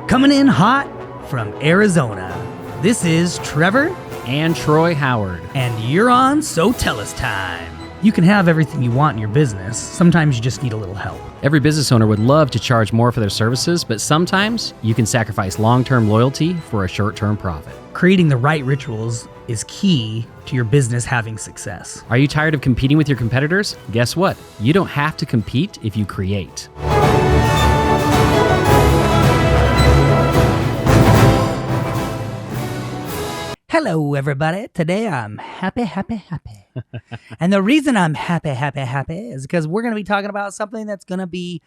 Coming in hot from Arizona, this is Trevor and Troy Howard. And you're on So Tell Us Time. You can have everything you want in your business. Sometimes you just need a little help. Every business owner would love to charge more for their services, but sometimes you can sacrifice long-term loyalty for a short-term profit. Creating the right rituals is key to your business having success. Are you tired of competing with your competitors? Guess what? You don't have to compete if you create. Hello, everybody. Today I'm happy. And the reason I'm happy is because we're going to be talking about something that's going to be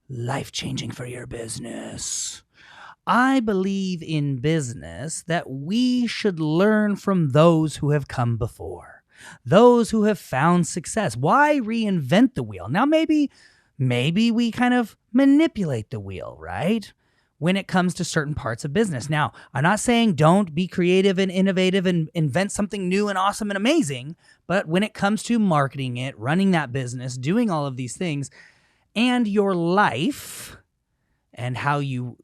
life-changing for your business. I believe in business that we should learn from those who have come before, those who have found success. Why reinvent the wheel? Now, maybe we kind of manipulate the wheel, right? When it comes to certain parts of business. Now, I'm not saying don't be creative and innovative and invent something new and awesome and amazing, but when it comes to marketing it, running that business, doing all of these things, and your life and how you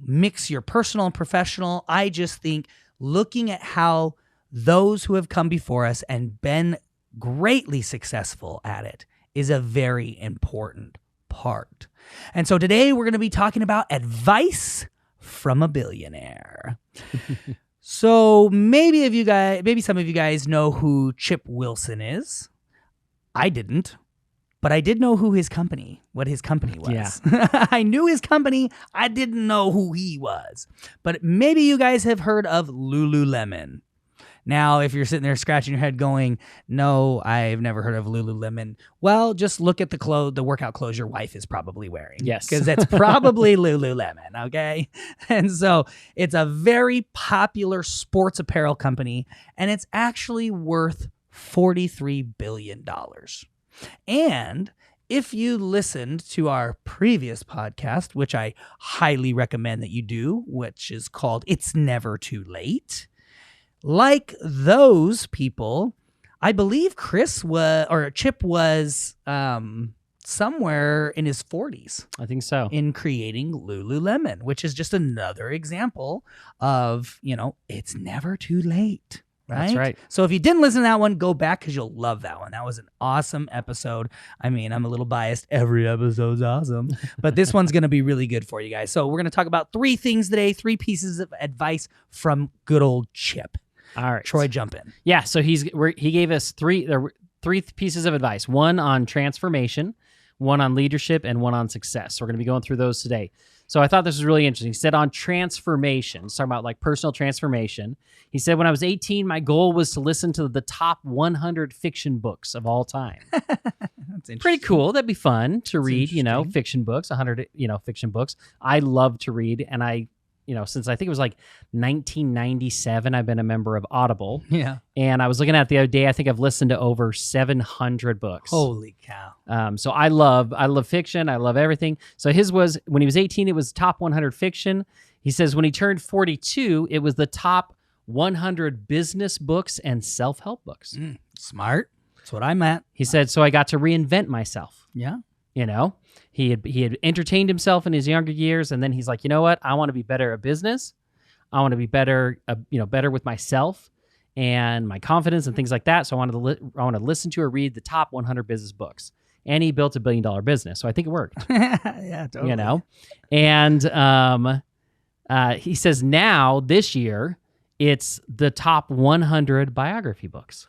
mix your personal and professional, I just think looking at how those who have come before us and been greatly successful at it is a very important part. And so today we're going to be talking about advice from a billionaire. So maybe some of you guys know who Chip Wilson is. I didn't, but I did know what his company was. Yeah. I knew his company. I didn't know who he was. But maybe you guys have heard of Lululemon. Now, if you're sitting there scratching your head going, no, I've never heard of Lululemon. Well, just look at the workout clothes your wife is probably wearing. Yes. Because that's probably Lululemon, okay? And so it's a very popular sports apparel company, and it's actually worth $43 billion. And if you listened to our previous podcast, which I highly recommend that you do, which is called It's Never Too Late, like those people, I believe Chip was somewhere in his 40s. I think so. In creating Lululemon, which is just another example of, it's never too late. Right? That's right. So if you didn't listen to that one, go back because you'll love that one. That was an awesome episode. I mean, I'm a little biased. Every episode's awesome. But this one's going to be really good for you guys. So we're going to talk about 3 things today, 3 pieces of advice from good old Chip. All right. Troy, jump in. Yeah, so he gave us three pieces of advice. One on transformation, one on leadership, and one on success. So we're going to be going through those today. So I thought this was really interesting. He said on transformation, talking about like personal transformation. He said, when I was 18, my goal was to listen to the top 100 fiction books of all time. That's pretty cool. That'd be fun to read, fiction books, 100, fiction books. I love to read. And I, since I think it was like 1997, I've been a member of Audible. Yeah. And I was looking at it the other day, I think I've listened to over 700 books. Holy cow. So I love fiction. I love everything. So his was, when he was 18, it was top 100 fiction. He says when he turned 42, it was the top 100 business books and self-help books. Smart. That's what I'm at. He said, so I got to reinvent myself. Yeah. He had entertained himself in his younger years, and then he's like, you know what? I want to be better at business. I want to be better, better with myself and my confidence and things like that. So I want to listen to or read the top 100 business books. And he built $1 billion business, so I think it worked. Yeah, totally. And he says now this year it's the top 100 biography books.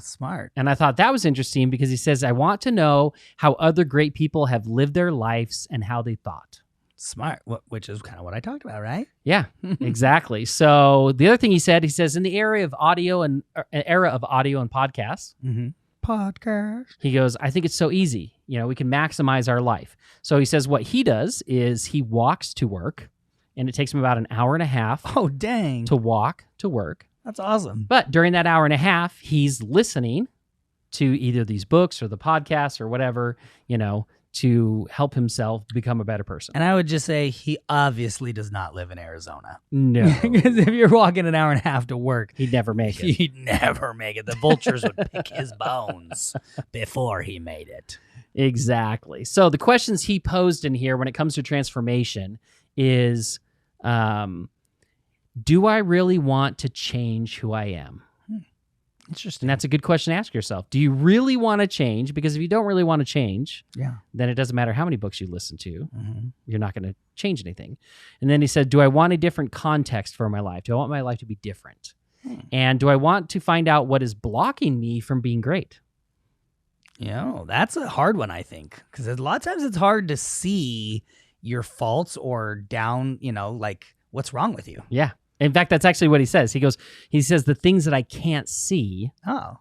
Smart. And I thought that was interesting because he says, I want to know how other great people have lived their lives and how they thought. Smart, which is kind of what I talked about, right? Yeah, exactly. So the other thing he says, in the era of audio and podcasts, podcast, he goes, I think it's so easy. We can maximize our life. So he says what he does is he walks to work, and it takes him about an hour and a half. Oh, dang. To walk to work. That's awesome. But during that hour and a half, he's listening to either these books or the podcasts or whatever, to help himself become a better person. And I would just say he obviously does not live in Arizona. No. Because if you're walking an hour and a half to work, he'd never make it. He'd never make it. The vultures would pick his bones before he made it. Exactly. So the questions he posed in here when it comes to transformation is, do I really want to change who I am? Interesting. And that's a good question to ask yourself. Do you really want to change? Because if you don't really want to change, then it doesn't matter how many books you listen to. You're not going to change anything. And then he said, do I want a different context for my life? Do I want my life to be different? And do I want to find out what is blocking me from being great? That's a hard one, I think, because a lot of times it's hard to see your faults or down, like what's wrong with you. Yeah. In fact, that's actually what he says. He says the things that I can't see that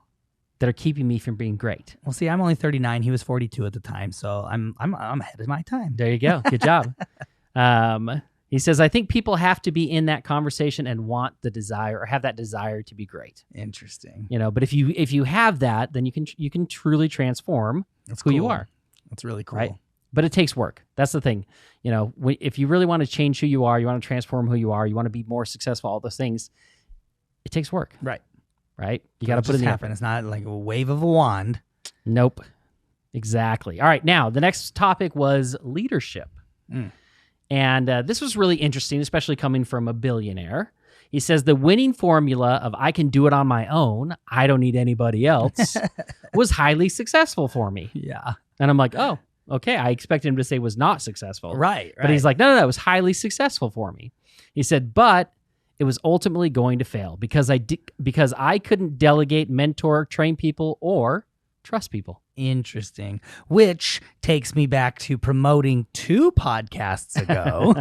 are keeping me from being great. Well, see, I'm only 39. He was 42 at the time, so I'm ahead of my time. There you go. Good job. He says, I think people have to be in that conversation and want the desire or have that desire to be great. Interesting. But if you have that, then you can truly transform who you are. That's really cool. Right? But it takes work. That's the thing. If you really want to change who you are, you want to transform who you are, you want to be more successful, all those things, it takes work. Right. You got to put in the effort. It's not like a wave of a wand. Nope. Exactly. All right. Now, the next topic was leadership. And this was really interesting, especially coming from a billionaire. He says the winning formula of I can do it on my own, I don't need anybody else, was highly successful for me. Yeah. And I'm like, oh, okay. I expected him to say was not successful. Right. But he's like, no, it was highly successful for me. He said, but it was ultimately going to fail because I couldn't delegate, mentor, train people, or trust people. Interesting. Which takes me back to promoting 2 podcasts ago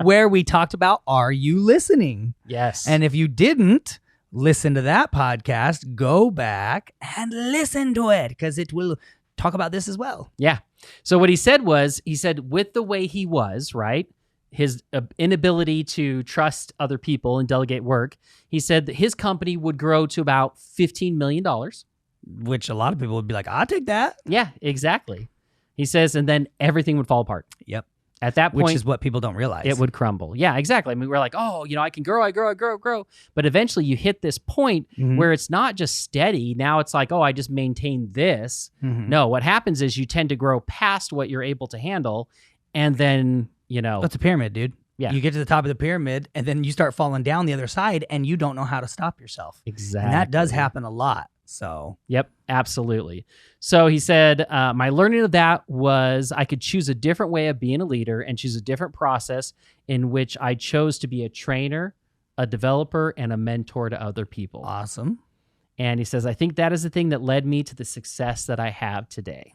where we talked about, are you listening? Yes. And if you didn't listen to that podcast, go back and listen to it because it will talk about this as well. Yeah. So what he said with the way he was, right, his inability to trust other people and delegate work, he said that his company would grow to about $15 million. Which a lot of people would be like, I'll take that. Yeah, exactly. He says, and then everything would fall apart. Yep. At that point, which is what people don't realize. It would crumble. Yeah, exactly. I mean, we're like, oh, I can grow, I grow. But eventually you hit this point where it's not just steady. Now it's like, oh, I just maintain this. No, what happens is you tend to grow past what you're able to handle. And then, That's a pyramid, dude. Yeah. You get to the top of the pyramid and then you start falling down the other side and you don't know how to stop yourself. Exactly. And that does happen a lot. So, yep, absolutely. So he said, my learning of that was I could choose a different way of being a leader and choose a different process in which I chose to be a trainer, a developer, and a mentor to other people. Awesome. And he says, I think that is the thing that led me to the success that I have today.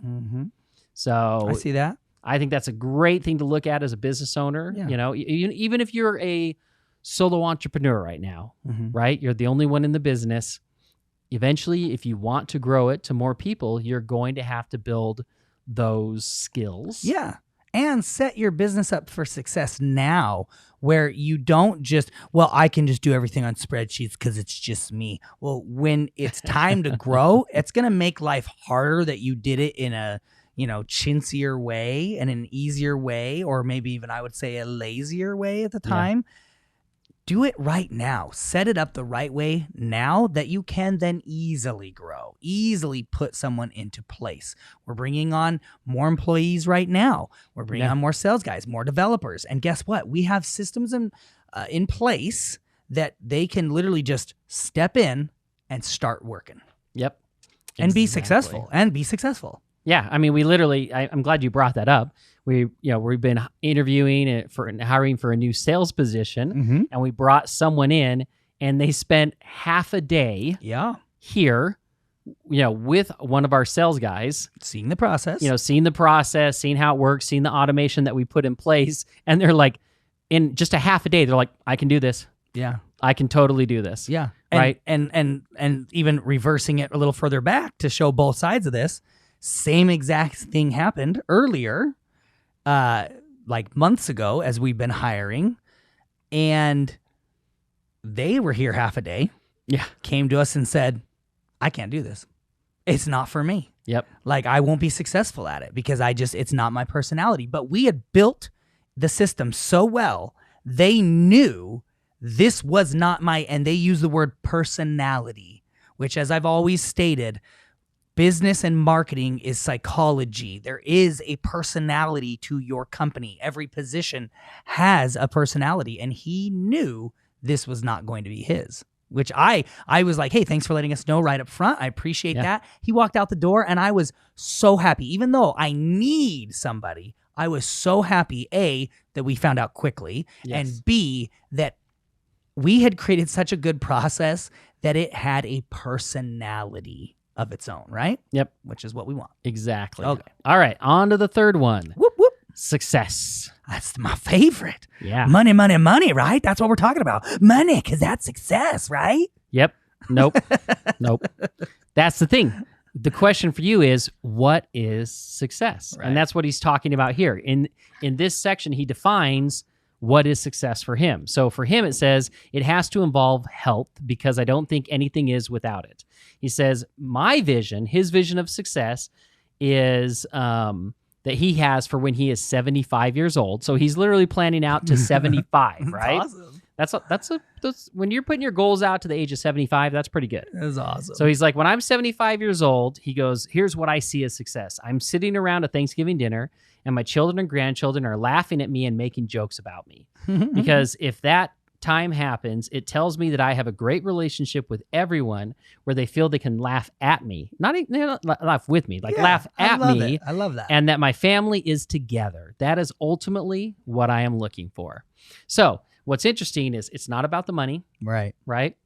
So I see that. I think that's a great thing to look at as a business owner. Yeah. Even if you're a solo entrepreneur right now, right? You're the only one in the business. Eventually, if you want to grow it to more people, you're going to have to build those skills. Yeah. And set your business up for success now where you don't just, I can just do everything on spreadsheets because it's just me. Well, when it's time to grow, it's going to make life harder that you did it in a, chintzier way and an easier way, or maybe even I would say a lazier way at the time. Do it right now. Set it up the right way now that you can then easily grow, easily put someone into place. We're bringing on more employees right now. We're bringing on more sales guys, more developers. And guess what? We have systems in place that they can literally just step in and start working. Yep. And be successful. Yeah. I mean, we literally, I'm glad you brought that up. We've been interviewing and hiring for a new sales position, and we brought someone in, and they spent half a day here, with one of our sales guys, seeing the process, seeing how it works, seeing the automation that we put in place, and they're like, in just a half a day, they're like, I can do this. Yeah, I can totally do this. Yeah, right. And even reversing it a little further back to show both sides of this, same exact thing happened earlier. Like months ago as we've been hiring, and they were here half a day. Yeah. Came to us and said, I can't do this. It's not for me. Yep. Like I won't be successful at it because it's not my personality. But we had built the system so well, they knew this was not and they use the word personality, which as I've always stated, business and marketing is psychology. There is a personality to your company. Every position has a personality, and he knew this was not going to be his. Which I was like, hey, thanks for letting us know right up front. I appreciate that. He walked out the door and I was so happy. Even though I need somebody, I was so happy, A, that we found out quickly, and B, that we had created such a good process that it had a personality of its own, right? Yep. Which is what we want. Exactly. Okay. All right, on to the third one. Whoop, whoop. Success. That's my favorite. Yeah. Money, money, money, right? That's what we're talking about. Money, because that's success, right? Yep. Nope. Nope. That's the thing. The question for you is, what is success? Right. And that's what he's talking about here. In this section, he defines what is success for him. So for him, it says it has to involve health because I don't think anything is without it. He says, my vision, his vision of success is that he has for when he is 75 years old. So he's literally planning out to 75, right? Awesome. That's when you're putting your goals out to the age of 75, that's pretty good. That's awesome. So he's like, when I'm 75 years old, he goes, here's what I see as success. I'm sitting around a Thanksgiving dinner and my children and grandchildren are laughing at me and making jokes about me. Because if that time happens, it tells me that I have a great relationship with everyone where they feel they can laugh at me. Not laugh with me, like laugh at me. I love that. And that my family is together. That is ultimately what I am looking for. So what's interesting is it's not about the money, right?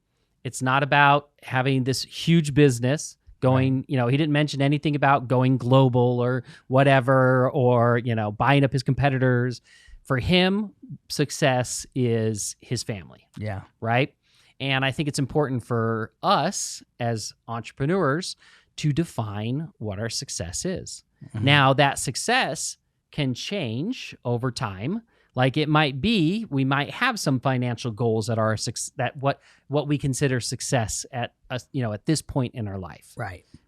It's not about having this huge business going, he didn't mention anything about going global or whatever, or, buying up his competitors. For him, success is his family. Yeah. Right. And I think it's important for us as entrepreneurs to define what our success is. Mm-hmm. Now, that success can change over time. Like it might be, we might have some financial goals that are what we consider success at at this point in our life.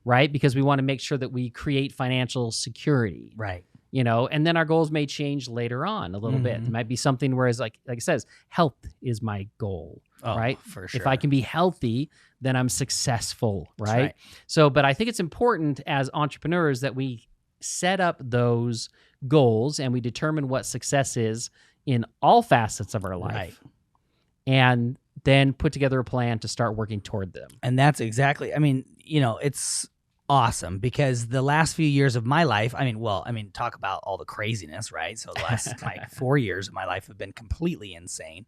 Right. Because we want to make sure that we create financial security. Right. And then our goals may change later on a little bit. It might be something whereas like it says, health is my goal, right? For sure. If I can be healthy, then I'm successful, right? So, but I think it's important as entrepreneurs that we set up those goals and we determine what success is in all facets of our life. And then put together a plan to start working toward them. And that's exactly, it's awesome because the last few years of my life, talk about all the craziness, right? So the last 4 years of my life have been completely insane,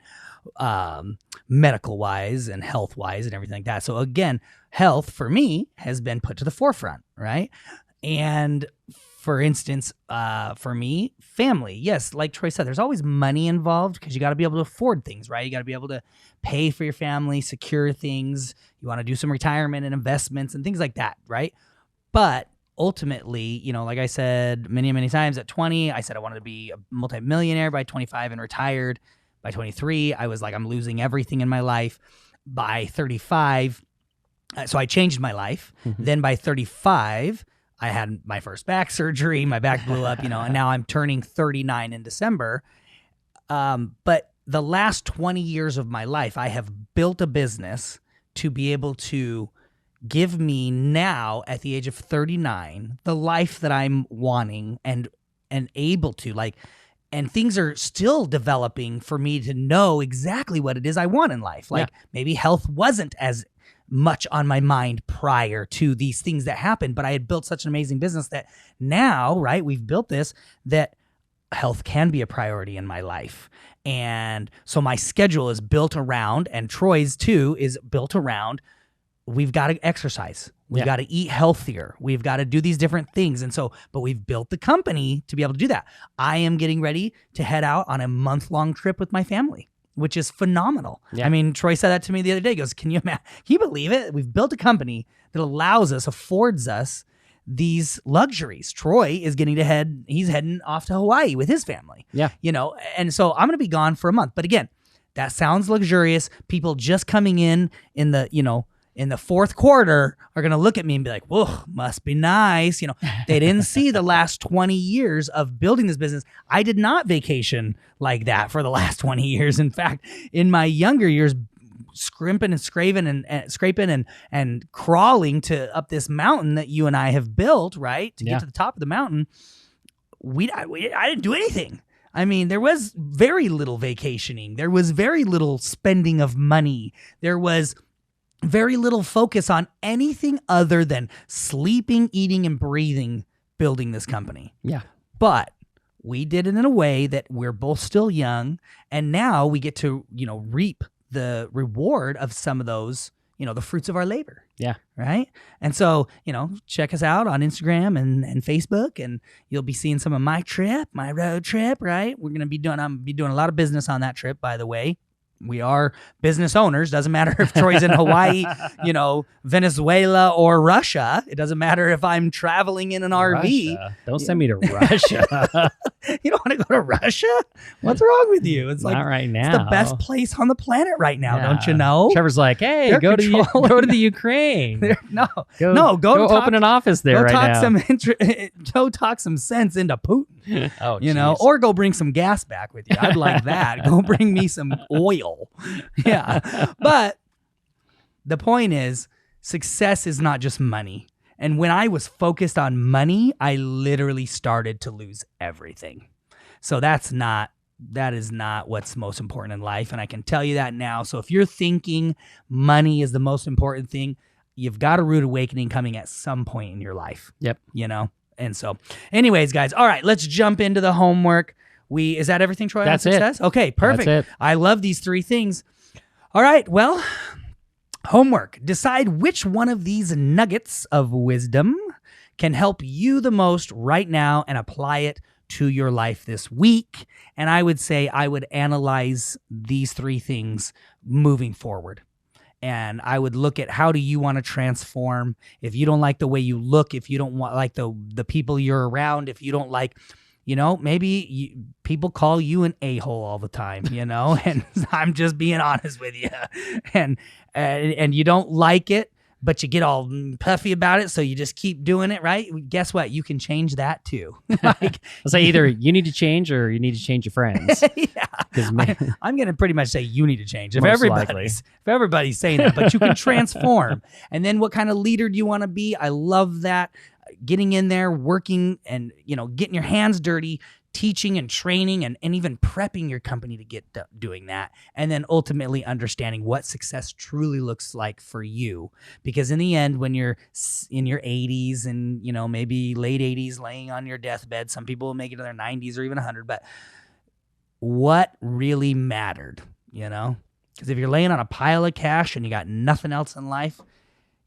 medical wise and health wise and everything like that. So again, health for me has been put to the forefront, right? And for instance, for me, family. Yes, like Troy said, there's always money involved because you got to be able to afford things, right? You got to be able to pay for your family, secure things. You want to do some retirement and investments and things like that, right? But ultimately, like I said many, many times, at 20, I said I wanted to be a multimillionaire by 25 and retired. By 23, I was like, I'm losing everything in my life. By 35, so I changed my life. Then by 35, I had my first back surgery. My back blew up, and now I'm turning 39 in December. But the last 20 years of my life, I have built a business to be able to give me now at the age of 39, the life that I'm wanting and able to and things are still developing for me to know exactly what it is I want in life. Maybe health wasn't as much on my mind prior to these things that happened, but I had built such an amazing business that now, right, we've built this, that health can be a priority in my life. And so my schedule is built around, and Troy's too is built around, we've got to exercise. We've got to eat healthier. We've got to do these different things. And so, but we've built the company to be able to do that. I am getting ready to head out on a month-long trip with my family, which is phenomenal. Yeah. Troy said that to me the other day. He goes, can you believe it? We've built a company that affords us these luxuries. Troy is he's heading off to Hawaii with his family. Yeah. And so I'm going to be gone for a month. But again, that sounds luxurious. People just coming in the fourth quarter are going to look at me and be like, whoa, must be nice. They didn't see the last 20 years of building this business. I did not vacation like that for the last 20 years. In fact, in my younger years, scrimping and scraping and crawling to up this mountain that you and I have built, right? To get to the top of the mountain, I didn't do anything. I mean, there was very little vacationing. There was very little spending of money. There was very little focus on anything other than sleeping, eating, and breathing, building this company. Yeah. But we did it in a way that we're both still young, and now we get to, reap the reward of some of those, the fruits of our labor. Yeah. Right. And so, check us out on Instagram and Facebook, and you'll be seeing some of my road trip. Right. I'm going to be doing a lot of business on that trip, by the way. We are business owners. Doesn't matter if Troy's in Hawaii, Venezuela, or Russia. It doesn't matter if I'm traveling in an RV. Don't send me to Russia. You don't want to go to Russia? What's wrong with you? It's like, not right now. It's the best place on the planet right now. Yeah. Don't you know? Trevor's like, hey, go to the Ukraine. Go open an office there right now. Go talk some sense into Putin. Oh, or go bring some gas back with you. I'd like that. Go bring me some oil. Yeah. But the point is, success is not just money. And when I was focused on money, I literally started to lose everything. So that is not what's most important in life. And I can tell you that now. So if you're thinking money is the most important thing, you've got a rude awakening coming at some point in your life. Yep. And so anyways, guys, all right, let's jump into the homework. Is that everything, Troy? That's on success? Okay, perfect. That's it. I love these 3 things. All right, well, homework. Decide which one of these nuggets of wisdom can help you the most right now and apply it to your life this week. And I would say I would analyze these 3 things moving forward. And I would look at, how do you want to transform? If you don't like the way you look, if you don't like the people you're around, if you don't like, maybe people call you an a-hole all the time, and I'm just being honest with you, and you don't like it, but you get all puffy about it, so you just keep doing it, right? Guess what? You can change that too. I'll say either you need to change or you need to change your friends. Yeah, I'm going to pretty much say you need to change. If everybody's saying that, but you can transform. And then what kind of leader do you want to be? I love that. Getting in there, working, and getting your hands dirty, teaching and training, and even prepping your company to get doing that, and then ultimately understanding what success truly looks like for you. Because in the end, when you're in your 80s and maybe late 80s, laying on your deathbed, some people will make it to their 90s or even 100. But what really mattered, Because if you're laying on a pile of cash and you got nothing else in life,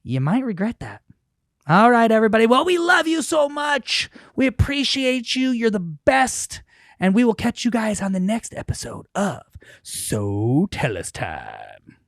you might regret that. All right, everybody. Well, we love you so much. We appreciate you. You're the best. And we will catch you guys on the next episode of So Tell Us Time.